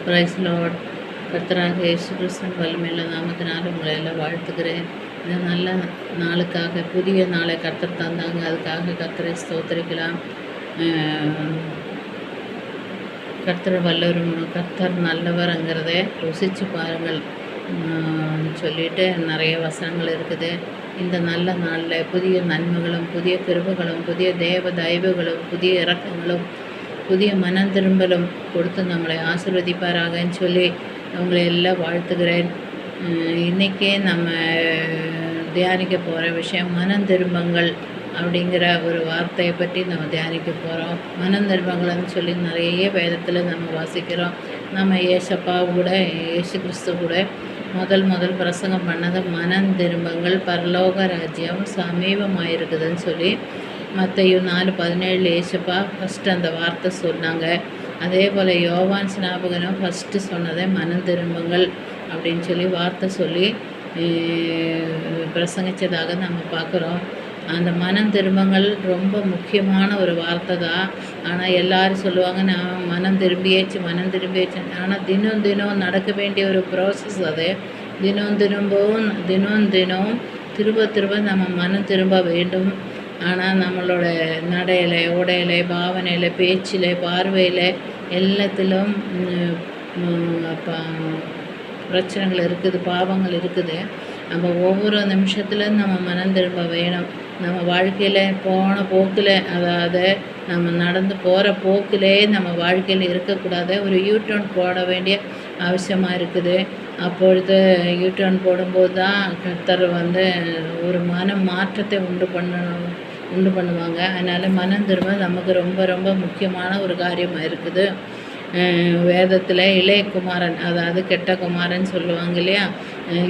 Price Lord. கர்த்தராகிய இயேசு கிறிஸ்துவின் வல்லமையுள்ள நாமத்தினால் உங்களை எல்லாம் வாழ்த்துக்கிறேன். இந்த நல்ல நாளுக்காக, புதிய நாளை கர்த்தர் தந்தாங்க, அதுக்காக கர்த்தரை ஸ்தோத்திரிக்கலாம். கர்த்தர் வல்லவரும் கர்த்தர் நல்லவருங்கிறத ருசித்து பாருங்கள் சொல்லிட்டு நிறைய வசனங்கள் இருக்குது. இந்த நல்ல நாளில் புதிய நன்மைகளும் புதிய கிருபைகளும் புதிய தேவ தயவுகளும் புதிய இரக்கங்களும் புதிய மனம் திரும்பலும் கொடுத்து நம்மளை ஆசீர்வதிப்பாராகன்னு சொல்லி அவங்களை எல்லாம் வாழ்த்துக்கிறேன். இன்றைக்கே நம்ம தியானிக்க போகிற விஷயம் மனம் திரும்பங்கள் அப்படிங்கிற ஒரு வார்த்தையை பற்றி நம்ம தியானிக்க போகிறோம். மனம் திரும்பங்கள்னு சொல்லி நிறைய வேதத்தில் நம்ம வாசிக்கிறோம். நம்ம ஏசப்பா கூட, இயேசு கிறிஸ்து கூட முதல் பிரசங்கம் பண்ணது மனம் திரும்பங்கள், பரலோக ராஜ்யம் சமீபமாயிருக்குதுன்னு சொல்லி மத்தேயு 4:17 ஏசப்பா ஃபஸ்ட்டு அந்த வார்த்தை சொன்னாங்க. அதே போல் யோவான் ஸ்நாபகனும் ஃபஸ்ட்டு சொன்னதே மனம் திரும்புங்கள் அப்படின்னு சொல்லி வார்த்தை சொல்லி பிரசங்கித்ததாக நம்ம பார்க்குறோம். அந்த மனம் திரும்பங்கள் ரொம்ப முக்கியமான ஒரு வார்த்தை தான். ஆனால் எல்லோரும் சொல்லுவாங்க, நான் மனம் திரும்பியாச்சு. ஆனால் தினம் நடக்க வேண்டிய ஒரு ப்ராசஸ் அது. தினம் திரும்ப நம்ம மனம் திரும்ப வேண்டும். ஆனால் நம்மளோட நடையில், உடையில், பாவனையில், பேச்சில், பார்வையில் எல்லாத்திலும் பிரச்சனைகள் இருக்குது, பாவங்கள் இருக்குது. நம்ம ஒவ்வொரு நிமிஷத்தில் நம்ம மனம் திரும்ப வேணும். நம்ம வாழ்க்கையில் போன போக்கில், அதாவது நம்ம நடந்து போகிற போக்கிலே நம்ம வாழ்க்கையில் இருக்கக்கூடாது. ஒரு யூடர்ன் போட வேண்டிய அவசியமாக இருக்குது. அப்பொழுது யூடர்ன் போடும்போது தான் கர்த்தர் ஒரு மன மாற்றத்தை உண்டு பண்ணுவாங்க. அதனால் மனம் திரும்ப நமக்கு ரொம்ப ரொம்ப முக்கியமான ஒரு காரியமாக இருக்குது. வேதத்தில் இளைய குமாரன், அதாவது கெட்ட குமாரன் சொல்லுவாங்க இல்லையா,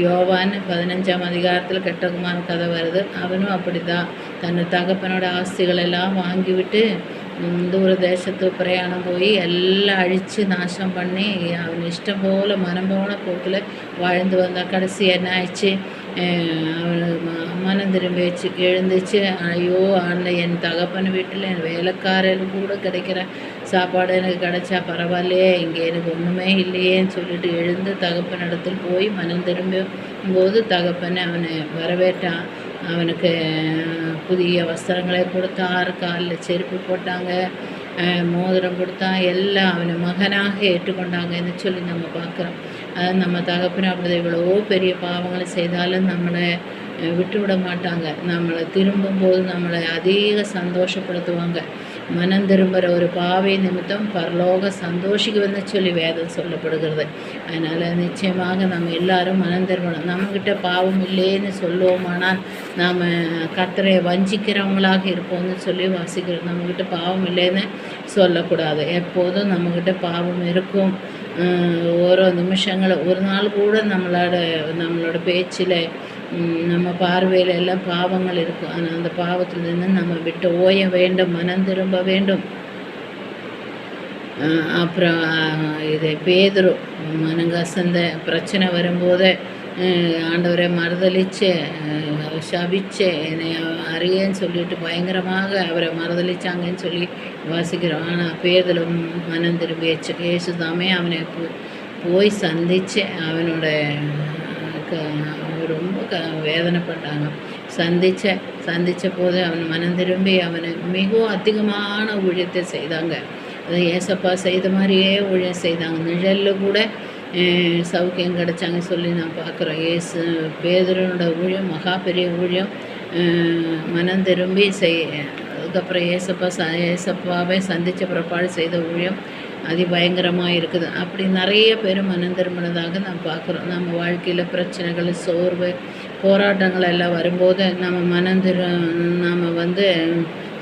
யோவான் 15ஆம் அதிகாரத்தில் கெட்ட குமாரன் கதை வருது. அவனும் அப்படி தான் தன் தகப்பனோட ஆஸ்திகளெல்லாம் வாங்கிவிட்டு தூர தேசத்துக்கு பிரயாணம் போய் எல்லாம் அழித்து நாசம் பண்ணி அவன் இஷ்டம் போல் மனம் போன போக்கில் வாழ்ந்து வந்தான். கடைசி என்ன ஆயிடுச்சு, அவனுக்கு மனம் திரும்பிச்சு எழுந்துச்சு. ஐயோ, என் தகப்பன் வீட்டில் என் வேலைக்காரருக்கு கூட கிடைக்கிற சாப்பாடு எனக்கு கிடைச்சா பரவாயில்லையே, இங்கே எனக்கு ஒன்றுமே இல்லையேன்னு சொல்லிட்டு எழுந்து தகப்பன் இடத்துல போய் மனம் திரும்பும் போது தகப்பனை அவனை வரவேற்றான். அவனுக்கு புதிய வஸ்திரங்களை கொடுத்தார், காலில் செருப்பு போட்டாங்க, மோதிரம் கொடுத்தான், எல்லாம் அவனை மகனாக ஏற்றுக்கொண்டாங்கன்னு சொல்லி நம்ம பார்க்குறோம். அதாவது நம்ம தகப்பனை அப்படி இவ்வளோ பெரிய பாவங்களை செய்தாலும் நம்மளை விட்டு விட மாட்டாங்க. நம்மளை திரும்பும்போது நம்மளை அதிக சந்தோஷப்படுத்துவாங்க. மனம் திரும்புகிற ஒரு பாவை நிமித்தம் பரலோக சந்தோஷிக்குன்னு சொல்லி வேதம் சொல்லப்படுகிறது. அதனால் நிச்சயமாக நம்ம எல்லாரும் மனம் திரும்பணும். நம்மக்கிட்ட பாவம் இல்லைன்னு சொல்லுவோமானால் நாம் கர்த்தரை வஞ்சிக்கிறவங்களாக இருப்போம்னு சொல்லி வாசிக்கிறோம். நம்மக்கிட்ட பாவம் இல்லைன்னு சொல்லக்கூடாது. எப்போதும் நம்மக்கிட்ட பாவம் இருக்கும். ஓரோ நிமிஷங்கள், ஒரு நாள் கூட நம்மளோட பேச்சில், நம்ம பார்வையில் எல்லாம் பாவங்கள் இருக்கும். ஆனால் அந்த பாவத்திலிருந்து நம்ம விட்டு ஓய வேண்டும், மனம் திரும்ப வேண்டும். அப்புறம் இது பேதுரு மனங்கசந்த பிரச்சனை வரும்போது ஆண்டவரை மறுதளித்து சபிச்சு என்னை அறியன்னு சொல்லிட்டு பயங்கரமாக அவரை மறுதளித்தாங்கன்னு சொல்லி வாசிக்கிறோம். ஆனால் பேதுரும் மனம் திரும்பியாச்சு. இயேசுதாமே அவனை போய் சந்தித்து அவனோட ரொம்ப வேதனைப்பட்டாங்க. சந்தித்த போது அவன் மனம் திரும்பி அவனை மிகவும் அதிகமான ஊழியத்தை செய்தாங்க. அதை ஏசப்பா செய்த மாதிரியே ஊழியம் செய்தாங்க. நிழலில் கூட சௌக்கியம் கிடைச்சாங்க சொல்லி நான் பார்க்குறோம். பேதுருனோட ஊழியம் மகா பெரிய ஊழியம். மனம் திரும்பி அதுக்கப்புறம் ஏசப்பாவை சந்தித்த பிறப்பாடு செய்த ஊழியம் அதிபயங்கரமாக இருக்குது. அப்படி நிறைய பேர் மனம் திரும்பினதாக நாம் பார்க்குறோம். நம்ம வாழ்க்கையில் பிரச்சனைகள், சோர்வு, போராட்டங்கள் எல்லாம் வரும்போது நம்ம நாம்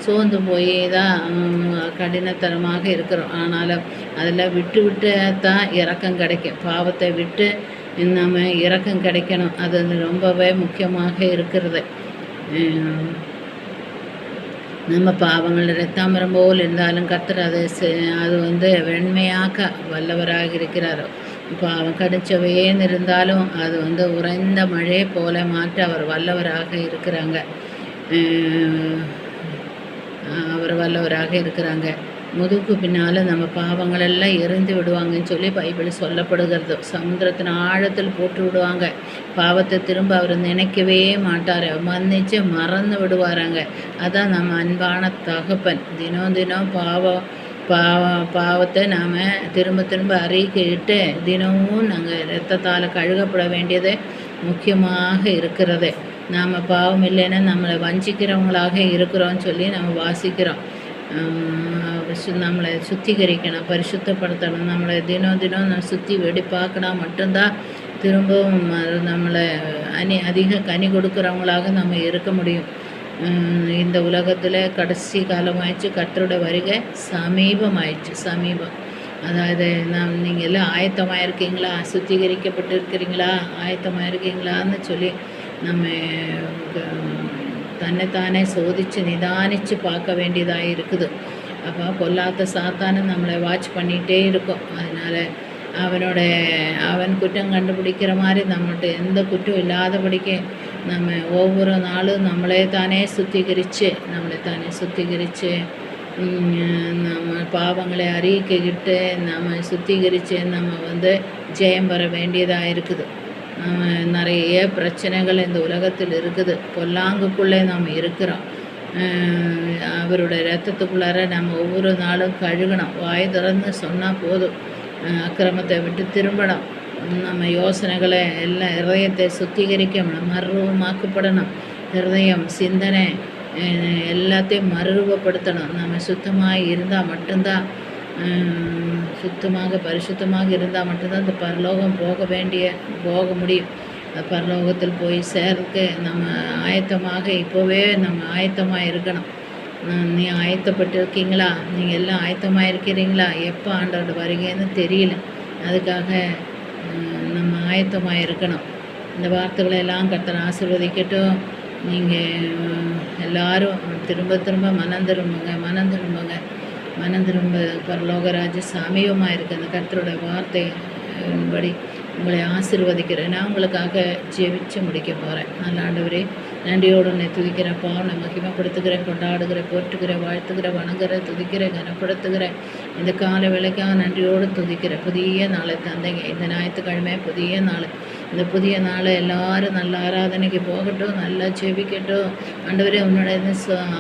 சோர்ந்து போய் தான் கடினத்தனமாக இருக்கிறோம். ஆனாலும் அதில் விட்டு தான் இரக்கம் கிடைக்கும். பாவத்தை விட்டு நம்ம இரக்கம் கிடைக்கணும். அது ரொம்பவே முக்கியமாக இருக்கிறது. நம்ம பாவங்கள் இரத்தாம்பரம் போல் இருந்தாலும் கர்த்தர் அது வெண்மையாக்க வல்லவராக இருக்கிறாரோ. பாவம் கடிச்சவையேன்னு இருந்தாலும் அது உறைந்த மழை போல மாற்ற அவர் வல்லவராக இருக்கிறாங்க. முதுகுக்கு பின்னால் நம்ம பாவங்களெல்லாம் எரிந்து விடுவாங்கன்னு சொல்லி பைபிள் சொல்லப்படுகிறது. சமுத்திரத்தின் ஆழத்தில் போட்டு விடுவாங்க. பாவத்தை திரும்ப அவர் நினைக்கவே மாட்டார், மன்னிச்சு மறந்து விடுவாராங்க. அதான் நம்ம அன்பான தகப்பன். தினம் தினம் பாவத்தை நாம் திரும்ப திரும்ப அறிக்கையிட்டு தினமும் நாங்கள் இரத்தத்தால் கழுகப்பட வேண்டியது முக்கியமாக இருக்கிறது. நாம் பாவம் இல்லைன்னா நம்மளை வஞ்சிக்கிறவங்களாக இருக்கிறோன்னு சொல்லி நம்ம வாசிக்கிறோம். நம்மளை சுத்திகரிக்கணும், பரிசுத்தப்படுத்தணும். நம்மளை தினம் தினம் நம்ம சுற்றி வெடிப்பாக்கினா மட்டும்தான் திரும்பவும் நம்மளை அதிக கனி கொடுக்குறவங்களாக நம்ம இருக்க முடியும். இந்த உலகத்தில் கடைசி காலமாயிடுச்சு, கர்த்தரோட வருகை சமீபம். அதாவது நீங்கள் எல்லாம் ஆயத்தமாக இருக்கீங்களா, சுத்திகரிக்கப்பட்டு இருக்கிறீங்களா, ஆயத்தமாக இருக்கீங்களான்னு சொல்லி நம்ம தன்னைத்தானே சோதித்து நிதானித்து பார்க்க வேண்டியதாக இருக்குது. அப்போ பொல்லாத சாத்தானு நம்மளை வாட்ச் பண்ணிகிட்டே இருக்கும். அதனால் அவன் குற்றம் கண்டுபிடிக்கிற மாதிரி நம்மள்கிட்ட எந்த குற்றம் இல்லாதபடிக்கு நம்ம ஒவ்வொரு நாளும் நம்மளே தானே சுத்திகரித்து நம்ம பாவங்களை அறிக்கைக்கிட்டு நம்ம சுத்திகரித்து நம்ம ஜெயம் பெற வேண்டியதாக இருக்குது. நிறைய பிரச்சனைகள் இந்த உலகத்தில் இருக்குது. பொல்லாங்குக்குள்ளே நாம் இருக்கிறோம். அவருடைய இரத்தத்துக்குள்ளார நம்ம ஒவ்வொரு நாளும் கழுகணும். வாய் திறந்து சொன்னால் போதும். அக்கிரமத்தை விட்டு திரும்பணும். நம்ம யோசனைகளை எல்லாம் இதயத்தை சுத்திகரிக்கணும், மறுரூபமாக்கப்படணும். இருதயம், சிந்தனை எல்லாத்தையும் மறுரூபப்படுத்தணும். நம்ம சுத்தமாக இருந்தால் மட்டும்தான், பரிசுத்தமாக இருந்தால் மட்டும்தான் இந்த பரலோகம் போக முடியும். பரலோகத்தில் போய் சேர்க்க நம்ம இப்போவே நம்ம ஆயத்தமாக இருக்கணும். நீ ஆயத்தப்பட்டு இருக்கீங்களா? நீங்கள் எல்லாம் ஆயத்தமாக இருக்கிறீங்களா? எப்போ ஆண்டோட வருகைன்னு தெரியல. அதுக்காக நம்ம ஆயத்தமாக இருக்கணும். இந்த வார்த்தைகளை எல்லாம் கர்த்தர் ஆசீர்வதிக்கட்டும். நீங்கள் எல்லோரும் திரும்ப மனம் திரும்ப பரலோகராஜ சமீபமாக இருக்குது. அந்த கர்த்தரோட வார்த்தை படி உங்களை ஆசீர்வதிக்கிறேன். நான் உங்களுக்காக ஜெபிச்சு முடிக்க போகிறேன். நல்ல ஆண்டவரே, நன்றியோடு உன்னை துதிக்கிறேன்ப்பா. உன்னை மகிமைப்படுத்துகிறேன், கொண்டாடுகிறேன், போற்றுகிறேன், வாழ்த்துகிறேன், வணங்குகிறேன், துதிக்கிறேன், கனப்படுத்துகிறேன். இந்த கால வேளைக்காக நன்றியோடு துதிக்கிறேன். புதிய நாளை தந்தைங்க. இந்த ஞாயிற்றுக்கிழமை புதிய நாள். இந்த புதிய நாளை எல்லோரும் நல்ல ஆராதனைக்கு போகட்டும், நல்லா ஜெபிக்கட்டும். ஆண்டவரே, உன்னோட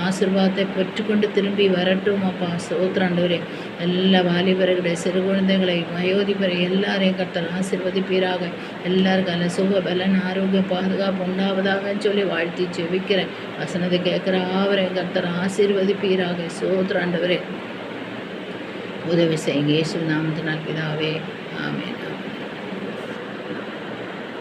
ஆசீர்வாதத்தை பெற்றுக்கொண்டு திரும்பி வரட்டும் அப்பா. ஸ்தோத்திரம் ஆண்டவரே. எல்லா வாலிபர்களை, சிறு குழந்தைகளை, வயோதிபரை எல்லாரையும் கர்த்தர் ஆசீர்வதிப்பீராக. எல்லாருக்கும் அல்ல சுக பலன் ஆரோக்கியம் பாதுகாப்பு உண்டாவதாக சொல்லி வாழ்த்தி ஜெபிக்கிறேன். வசனத்தை கேட்குற ஆவரையும் கர்த்தர் ஆசீர்வதிப்பீராக. ஸ்தோத்திரம் ஆண்டவரே. உதவி செய்யுங்க. இயேசு நாமத்தினால் பிதாவே, ஆமென்.